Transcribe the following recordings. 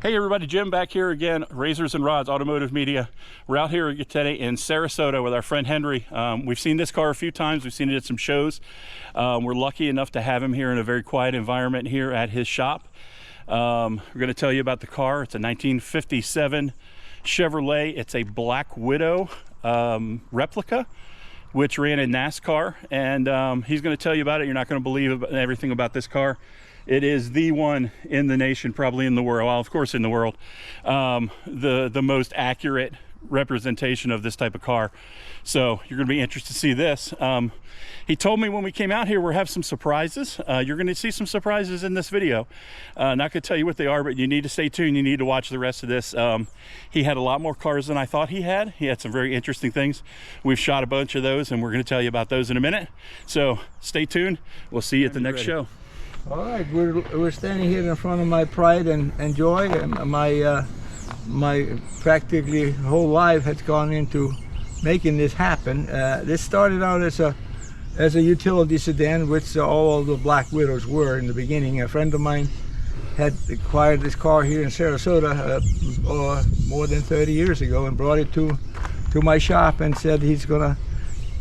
Hey everybody, Jim back here again, Razors and Rods Automotive Media. We're out here today in Sarasota with our friend Henry. We've seen this car a few times. We've seen it at some shows. We're lucky enough to have him here in a very quiet environment here at his shop. We're going to tell you about the car. It's a 1957 Chevrolet. It's a Black Widow replica, which ran in NASCAR. And he's going to tell you about it. You're not going to believe everything about this car. It is the one in the nation, probably in the world, well, of course in the world, the most accurate representation of this type of car. So you're going to be interested to see this. He told me when we came out here, we'll have some surprises. You're going to see some surprises in this video. Not going to tell you what they are, but you need to stay tuned. You need to watch the rest of this. He had a lot more cars than I thought he had. He had some very interesting things. We've shot a bunch of those, and we're going to tell you about those in a minute. So stay tuned. We'll see you at the next show. All right, we're standing here in front of my pride and joy. My practically whole life has gone into making this happen. This started out as a utility sedan, which all of the Black Widows were in the beginning. A friend of mine had acquired this car here in Sarasota more than 30 years ago and brought it to my shop and said he's gonna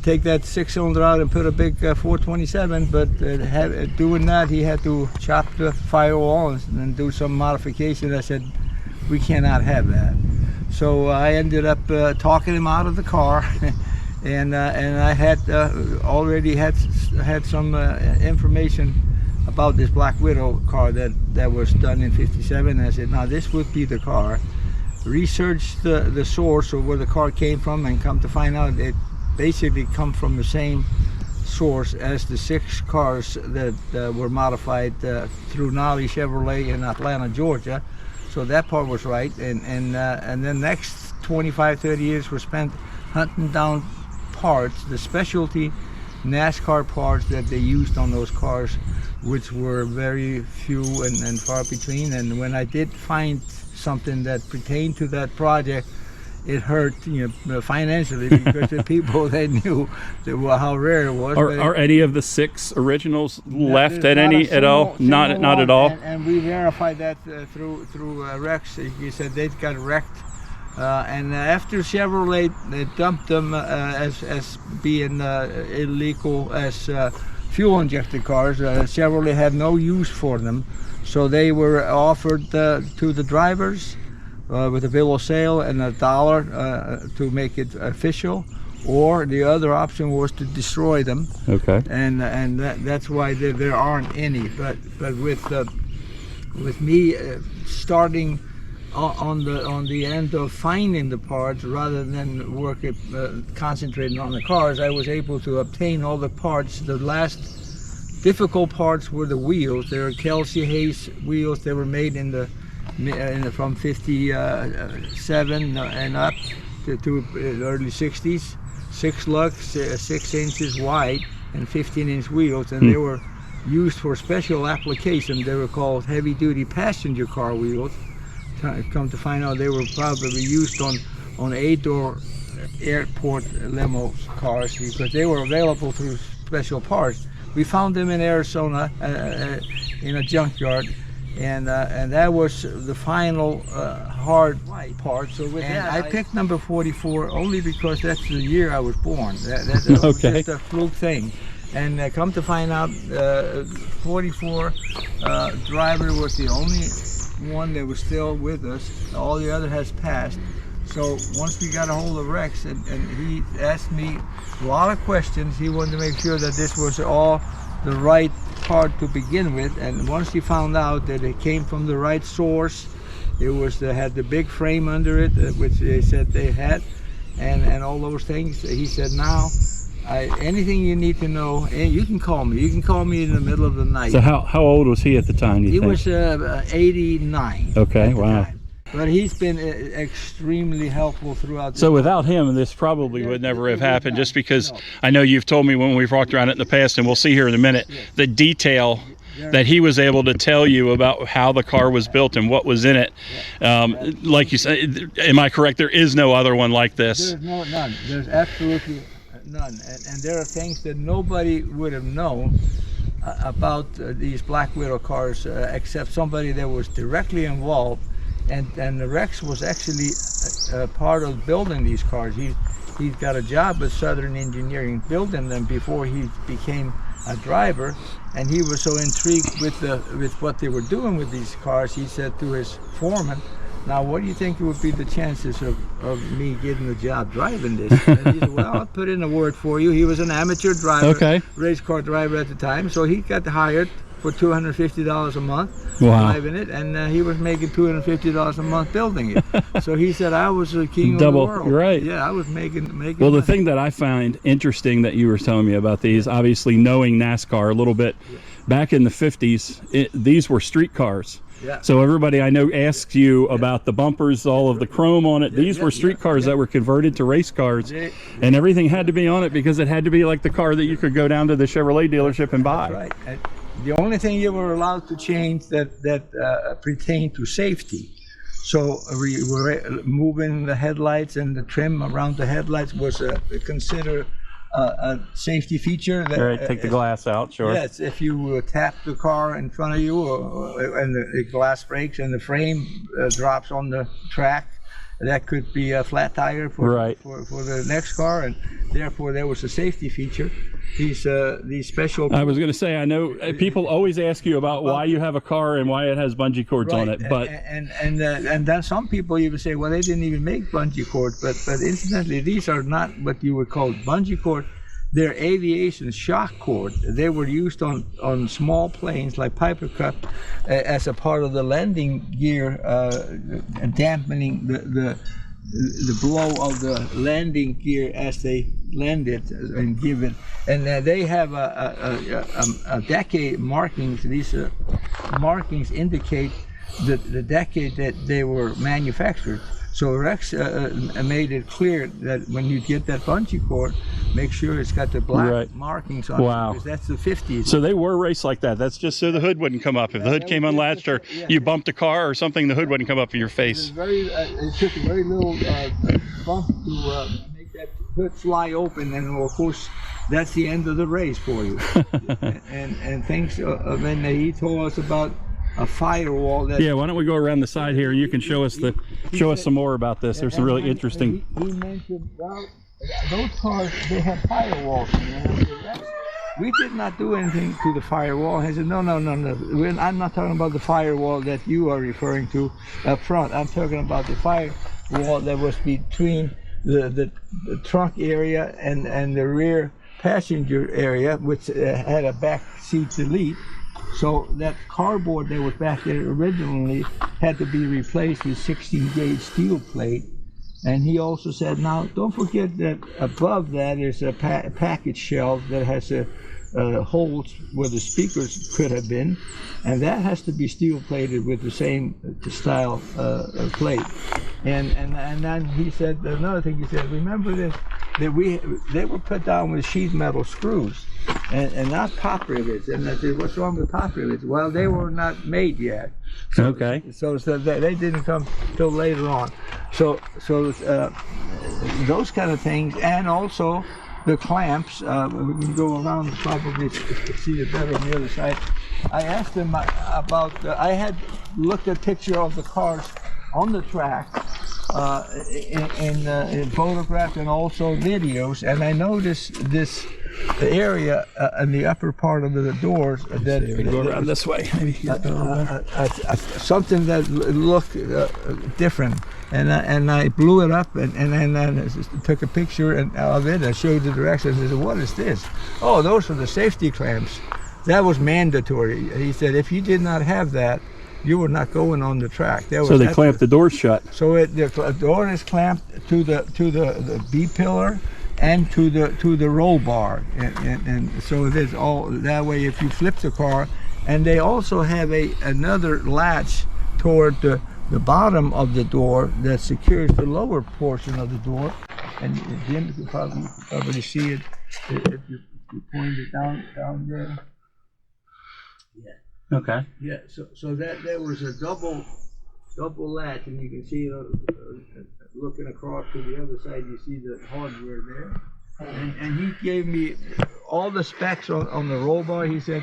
take that six-cylinder out and put a big 427, but doing that he had to chop the firewall and do some modification. I said we cannot have that, so I ended up talking him out of the car. and I had already had some information about this Black Widow car that was done in '57. I said, now this would be the car. Researched the source of where the car came from, and come to find out it basically come from the same source as the 6 cars that were modified through Nolly Chevrolet in Atlanta, Georgia. So that part was right, and the next 25-30 years were spent hunting down parts, the specialty NASCAR parts that they used on those cars, which were very few and far between. And when I did find something that pertained to that project, it hurt, financially, because the people, they knew how rare it was. Are any of the 6 originals left at all? Not at all. And we verified that through Rex. He said they got wrecked, and after Chevrolet they dumped them as being illegal as fuel injected cars. Chevrolet had no use for them, so they were offered to the drivers with a bill of sale and $1 to make it official, or the other option was to destroy them. Okay. And that's why there aren't any. But with me starting on the end of finding the parts rather than concentrating on the cars, I was able to obtain all the parts. The last difficult parts were the wheels. They were Kelsey Hayes wheels. They were made from 57 and up to early 60s, 6 lugs, 6 inches wide and 15-inch wheels, and they were used for special applications. They were called heavy-duty passenger car wheels. Come to find out, they were probably used on 8-door airport limo cars because they were available through special parts. We found them in Arizona in a junkyard. And that was the final hard part. So with that, I picked number 44 only because that's the year I was born. That was just a fluke thing. And come to find out, 44 driver was the only one that was still with us. All the other has passed. So once we got a hold of Rex, and he asked me a lot of questions, he wanted to make sure that this was all the right part to begin with. And once he found out that it came from the right source, it was had the big frame under it, which they said they had, and all those things, he said, now anything you need to know, and you can call me. You can call me in the middle of the night. So how old was he at the time, He was 89. Okay, wow. But he's been extremely helpful throughout. So without him, this probably would never have happened, just because I know you've told me when we've walked around it in the past, and we'll see here in a minute, the detail that he was able to tell you about how the car was built and what was in it. Like you said, am I correct? There is no other one like this. There's none. There's absolutely none. And there are things that nobody would have known about these Black Widow cars except somebody that was directly involved and the Rex was actually part of building these cars. He's got a job with Southern Engineering building them before he became a driver, and he was so intrigued with what they were doing with these cars. He said to his foreman, "Now, what do you think would be the chances of me getting the job driving this?" And he said, "Well, I'll put in a word for you." He was an amateur driver, Okay. race car driver at the time, so he got hired for $250 a month driving it, and he was making $250 a month building it. So he said, "I was the king of the world." Right. Yeah, I was making Well, the money. thing that I find interesting that you were telling me about these, obviously knowing NASCAR a little bit, back in the 50s, these were street cars. Yeah. So everybody I know asks you about the bumpers, all of the chrome on it. These were street cars that were converted to race cars, and everything had to be on it because it had to be like the car that you could go down to the Chevrolet dealership and buy. Right. And the only thing you were allowed to change that pertained to safety. So we were moving the headlights, and the trim around the headlights was considered a safety feature. That, All right, take the glass out, sure. Yes, if you tap the car in front of you, and the glass breaks and the frame drops on the track, that could be a flat tire for the next car, and therefore there was a safety feature. These special. I was going to say, I know people always ask you about why you have a car and why it has bungee cords on it, but and then some people even say, well, they didn't even make bungee cords, but incidentally, these are not what you would call bungee cord. They're aviation shock cord. They were used on small planes like Piper Cup as a part of the landing gear, dampening the blow of the landing gear as they land it and give it. And they have a decade markings. These markings indicate the decade that they were manufactured. So Rex made it clear that when you get that bungee cord, make sure it's got the black markings on it, because that's the 50s. So they were raced like that. That's just so the hood wouldn't come up. If the hood came unlatched or you bumped a car or something, the hood wouldn't come up in your face. It took a very little bump to make that hood fly open, and of course, that's the end of the race for you. and things, when he told us about a firewall that why don't we go around the side here and you can show us some more about this. There's some really interesting. He mentioned, well, those cars, they have firewalls in them. I said, we did not do anything to the firewall. He said, no. I'm not talking about the firewall that you are referring to up front. I'm talking about the firewall that was between the trunk area and the rear passenger area, which had a back seat delete. So that cardboard that was back there originally had to be replaced with 16-gauge steel plate. And he also said, now don't forget that above that is a package shelf that has holes where the speakers could have been, and that has to be steel plated with the same style plate. And then he said, another thing he said, remember this, that they were put down with sheet metal screws and not pop rivets. And I said, what's wrong with pop rivets? Well, they were not made yet. So they didn't come till later on. So those kind of things, and also the clamps. We can go around and probably see it better on the other side. I asked him about. I had looked at picture of the cars on the track in photographs and also videos, and I noticed this area in the upper part of the doors that go around this way. Maybe something that looked different, and I blew it up and then took a picture of it. I showed the directions. I said, "What is this?" "Oh, those are the safety clamps. That was mandatory." He said, "If you did not have that, you were not going on the track." So they clamped the doors shut. So the door is clamped to the B pillar and to the roll bar, and so there's all that way. If you flip the car, and they also have another latch toward the bottom of the door that secures the lower portion of the door, and Jim, you can probably see it if you point it down there. Yeah. Okay. Yeah. So that there was a double latch, and you can see looking across to the other side, you see the hardware there. And he gave me all the specs on the roll bar. He said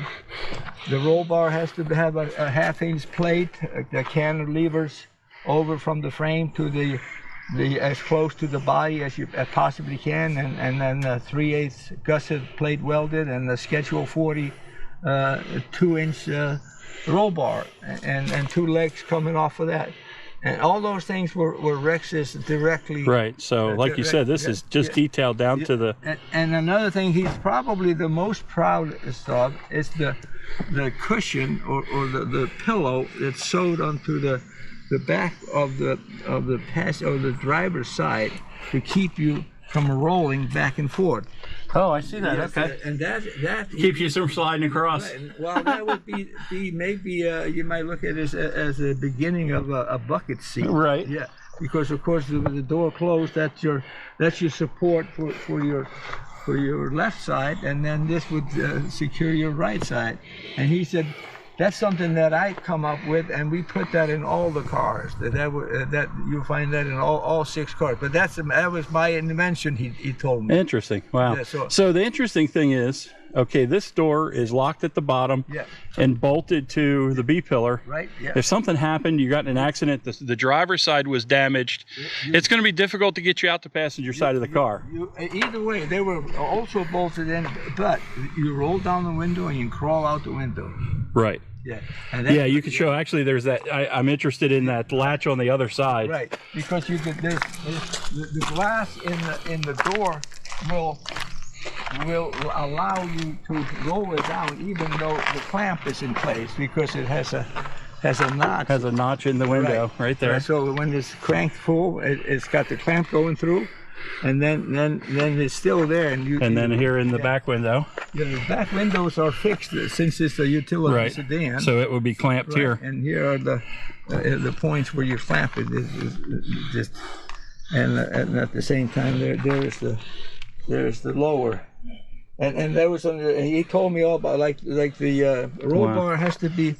the roll bar has to have a 1/2-inch plate, the cannelivers over from the frame to the as close to the body as you possibly can, and then 3/8 gusset plate welded, and the Schedule 40 2-inch roll bar, and 2 legs coming off of that. And all those things were Rex's directly. Right. So, like you said, this is just detailed down to the. And another thing he's probably the most proudest of is the cushion or the pillow that's sewed onto the back of the driver's side to keep you from rolling back and forth. Oh, I see that. Yes, okay. And that keeps you from sliding across. Right. Well, that would be maybe you might look at it as the beginning of a bucket seat. Right. Yeah. Because of course the door closed. That's your support for your left side, and then this would secure your right side. And he said, that's something that I come up with, and we put that in all the cars. That you'll find that in all 6 cars. But that was my invention. He told me. Interesting. Wow. Yeah, so the interesting thing is, okay, this door is locked at the bottom and bolted to the B pillar. Right. Yeah. If something happened, you got in an accident, the driver's side was damaged, it's going to be difficult to get you out the passenger side of the car. Either way, they were also bolted in, but you roll down the window and you crawl out the window. Right. Yeah. Yeah, you can show. Actually, there's that. I'm interested in that latch on the other side. Right. Because you could. There's the glass in the door will allow you to roll it down, even though the clamp is in place, because it has a notch. Has a notch in the window right there. So when it's cranked full, it's got the clamp going through, and then it's still there. And then here in the back window. Yeah, the back windows are fixed since it's a utility sedan. So it would be clamped here. And here are the points where you clamp it. And at the same time, there's the lower. And there was he told me all about like the roll bar has to be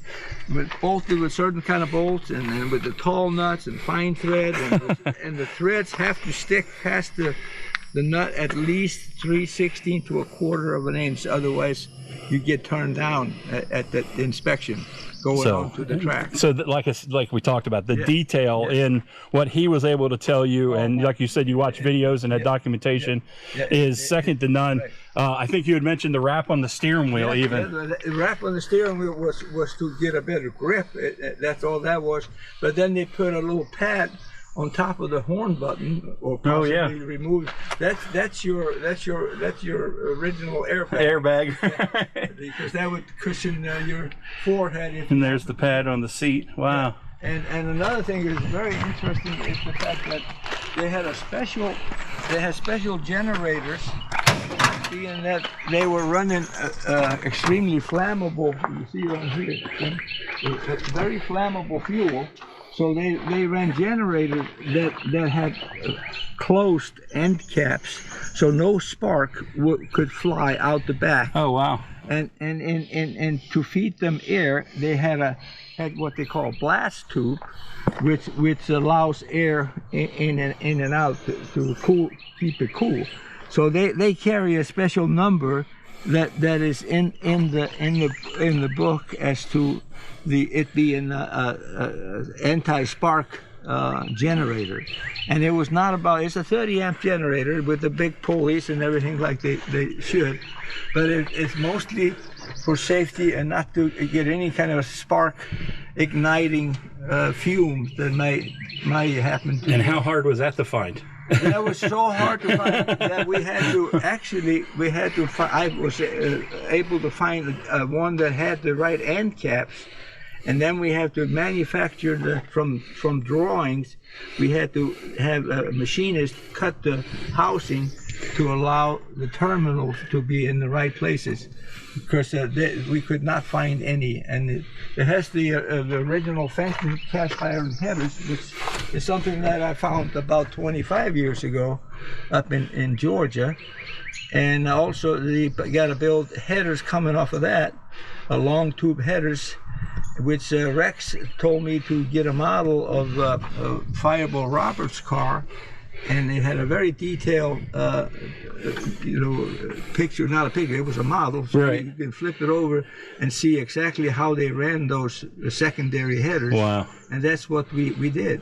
bolted with certain kind of bolts, and with the tall nuts and fine thread, and the threads have to stick past the nut at least 3/16 to 1/4 of an inch. Otherwise, you get turned down at the inspection going onto the track. So like we talked about, the detail in what he was able to tell you, and like you said, you watch videos and that documentation is second to none. Right. I think you had mentioned the wrap on the steering wheel even. The wrap on the steering wheel was to get a better grip. That's all that was. But then they put a little pad on top of the horn button, or possibly remove. That's your original airbag. Because that would cushion your forehead. And there's the pad on the seat. Wow. And another thing that is very interesting is the fact that they had special generators, being that they were running extremely flammable. You see on here, very flammable fuel. So they ran generators that had closed end caps, so no spark could fly out the back. Oh wow! And to feed them air, they had what they call a blast tube, which allows air in and out to keep it cool. So they carry a special number that is in the book as to it being anti-spark generator, and it was not about. It's a 30 amp generator with the big pulleys and everything like they should, but it's mostly for safety and not to get any kind of spark igniting fumes that might happen. And how hard was that to find? That was so hard to find that we had to I was able to find one that had the right end caps, and then we had to manufacture from drawings. We had to have a machinist cut the housing to allow the terminals to be in the right places, because we could not find any. And it has the original Fenton cast iron headers, which is something that I found about 25 years ago up in Georgia. And also they got to build headers coming off of that, long tube headers, which Rex told me to get a model of Fireball Roberts' car, and it had a very detailed, picture. Not a picture; it was a model. So Right. you can flip it over and see exactly how they ran those secondary headers. Wow. And that's what we did.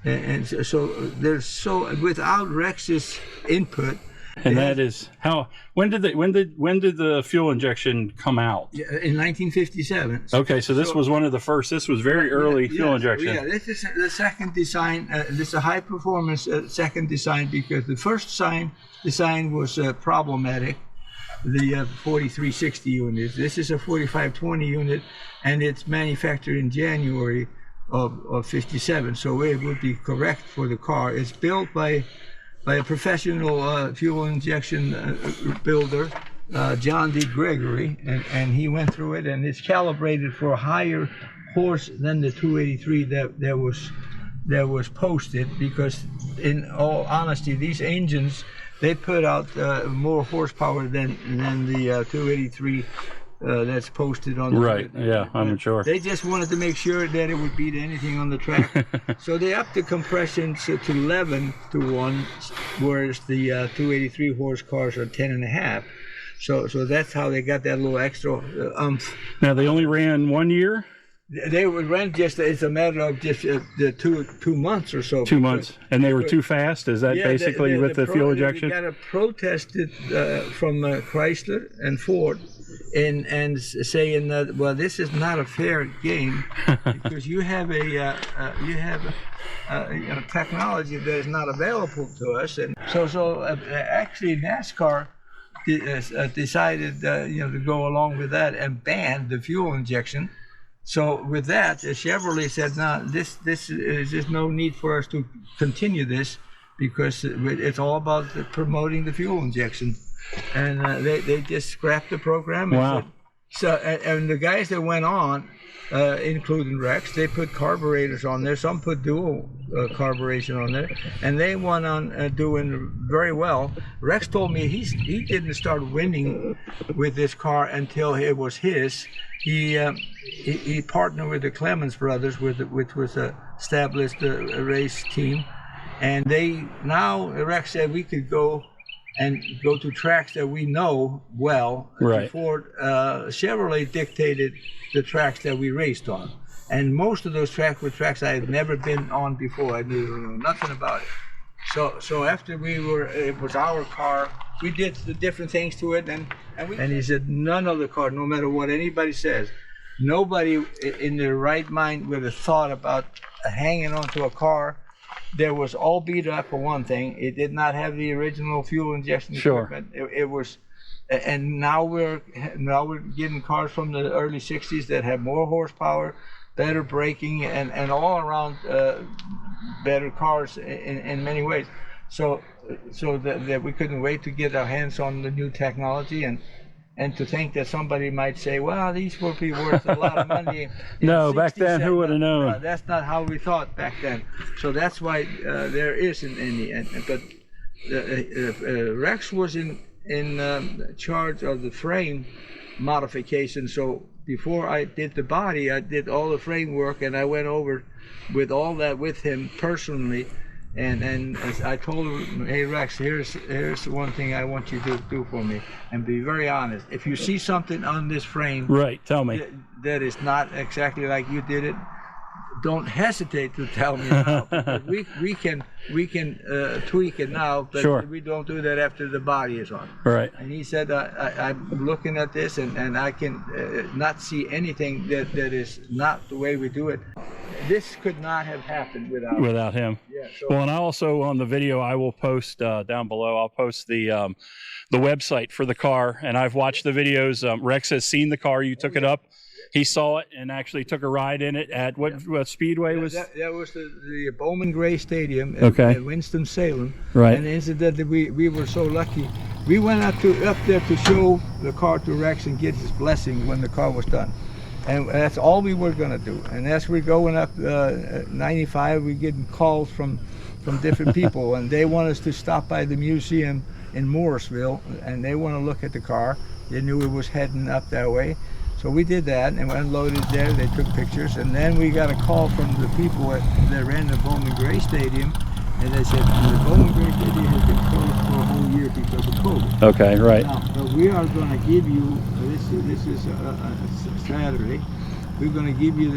And so there's without Rex's input. And that is how. When did the fuel injection come out? In 1957. Okay, so this was one of the first. This was very early fuel injection. Yeah, this is the second design. This is a high performance second design, because the first design was problematic. The 4360 unit. This is a 4520 unit, and it's manufactured in January of 57. So it would be correct for the car. It's built by a professional fuel injection builder, John D. Gregory, and he went through it, and it's calibrated for a higher horse than the 283 that was posted, because in all honesty, these engines, they put out more horsepower than the 283 that's posted on the Right, yeah, I'm sure. They just wanted to make sure that it would beat anything on the track. So they upped the compression to 11 to 1, whereas the 283 horse cars are 10.5. So that's how they got that little extra oomph. Now they only ran 1 year? They would run it's a matter of just the 2 months or so. 2 months, and they were too fast. Is that basically with the fuel injection? We got a protest from Chrysler and Ford, and saying that, well, this is not a fair game, because you have a technology that is not available to us, and so actually NASCAR decided to go along with that and ban the fuel injection. So with that, Chevrolet said, "No, this is just no need for us to continue this, because it's all about promoting the fuel injection," and they just scrapped the program. Wow. And the guys that went on, including Rex, they put carburetors on there. Some put dual carburation on there, and they went on doing very well. Rex told me he didn't start winning with this car until it was his. He partnered with the Clemens brothers, which was a established race team, and Rex said we could go to tracks that we know well. Right. Before Chevrolet dictated the tracks that we raced on, and most of those tracks were tracks I had never been on before. I knew nothing about it. So after it was our car. We did the different things to it, and he said none of the car, no matter what anybody says, nobody in their right mind would have thought about hanging onto a car that was all beat up for one thing. It did not have the original fuel injection equipment. It was, and now we're getting cars from the early '60s that have more horsepower, better braking, and all around better cars in many ways. So that we couldn't wait to get our hands on the new technology, and to think that somebody might say, well, these will be worth a lot of money. No, back then, who would have known? That's not how we thought back then. So that's why there isn't any. But Rex was in charge of the frame modification. So before I did the body, I did all the frame work, and I went over with all that with him personally. And as I told him, hey Rex, here's one thing I want you to do for me, and be very honest. If you see something on this frame, right, tell me, that is not exactly like you did it, don't hesitate to tell me now. we can tweak it now, but sure, we don't do that after the body is on. Right. And he said, I'm looking at this, and I can not see anything that is not the way we do it. This could not have happened without him. Yeah. So, well, and I also, on the video, I will post down below. I'll post the website for the car, and I've watched the videos. Rex has seen the car. You took it up. He saw it and actually took a ride in it at what speedway was? That was the Bowman Gray Stadium at Winston-Salem. Right. And incidentally, we were so lucky. We went up there to show the car to Rex and get his blessing when the car was done. And that's all we were going to do. And as we're going up 95, we're getting calls from different people, and they want us to stop by the museum in Morrisville, and they want to look at the car. They knew it was heading up that way. So we did that, and we unloaded there. They took pictures, and then we got a call from the people that ran the Bowman Gray Stadium, And they said the Bowman Gray Stadium has been closed for a whole year because of COVID. Okay, right. Now, but we are going to give you, this is a Saturday, we're going to give you,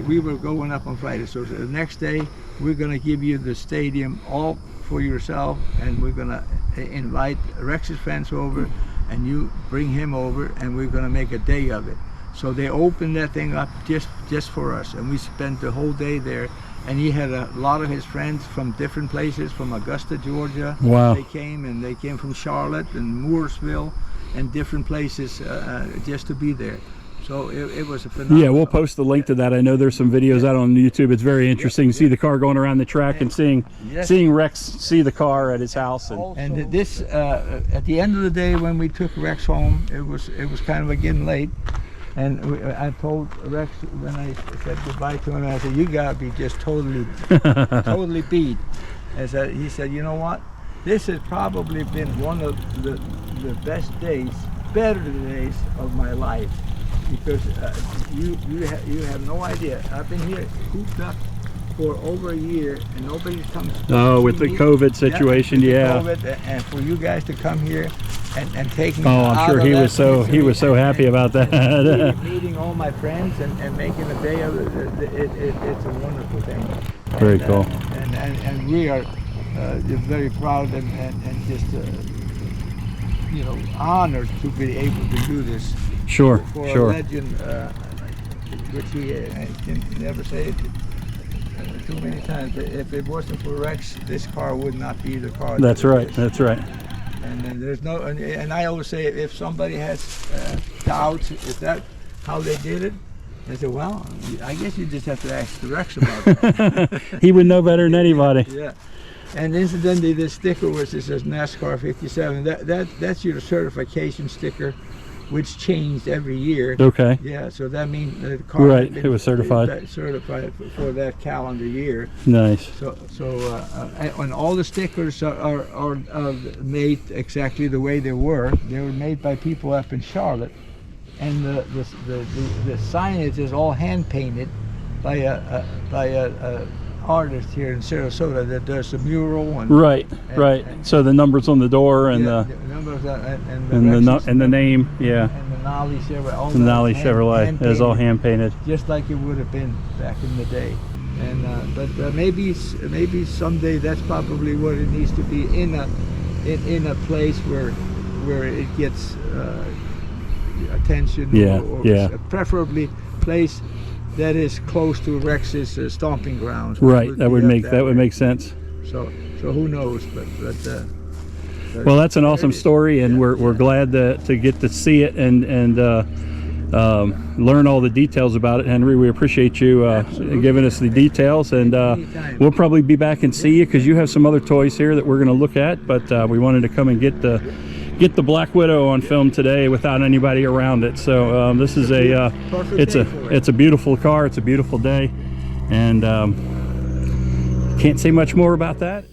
we were going up on Friday, so the next day we're going to give you the stadium all for yourself, and we're going to invite Rex's friends over, and you bring him over, and we're going to make a day of it. So they opened that thing up just for us, and we spent the whole day there. And he had a lot of his friends from different places, from Augusta, Georgia. Wow. They came, and they came from Charlotte and Mooresville and different places just to be there. So it was a phenomenal. Yeah, we'll post the link to that. I know there's some videos out on YouTube. It's very interesting to see the car going around the track and seeing Rex see the car at his house. And this at the end of the day, when we took Rex home, it was kind of getting late. And I told Rex when I said goodbye to him, I said, "You gotta be just totally, totally beat." He said, "You know what? This has probably been one of the best days, better days of my life, because you have no idea. I've been here cooped up for over a year, and nobody comes. Oh, with the COVID situation, yeah. COVID, and for you guys to come here and take me. Oh, I'm sure he was so happy about that. Meeting all my friends and making a day of it, it's a wonderful thing. Very cool. And we are very proud and just honored to be able to do this. Sure, for sure. A legend, which he can never say it too many times. But if it wasn't for Rex, this car would not be the car. That's right. That's right. And then there's no, and I always say, if somebody has doubts, if that's how they did it, I said, well, I guess you just have to ask the Rex about it. He would know better than anybody. Yeah. And incidentally, this sticker, which says NASCAR 57, that's your certification sticker, which changed every year. Okay. Yeah, so that means the car it was certified. Certified for that calendar year. Nice. And all the stickers are made exactly the way they were. They were made by people up in Charlotte, and the signage is all hand painted by a artist here in Sarasota that does the mural. And, right. So the numbers on the door and the numbers and the name, yeah. And the Nolly Chevrolet. The Nolly Chevrolet is all hand painted, just like it would have been back in the day. And but maybe someday that's probably what it needs to be, in a place where it gets attention. Or preferably place that is close to Rex's stomping grounds. Right, that would make sense. So who knows? But well, that's an awesome story, and we're glad to get to see it and learn all the details about it, Henry. We appreciate you giving us the details, and we'll probably be back and see you, because you have some other toys here that we're going to look at. But we wanted to come and get the Black Widow on film today without anybody around it. So this is it's a beautiful car. It's a beautiful day, and can't say much more about that.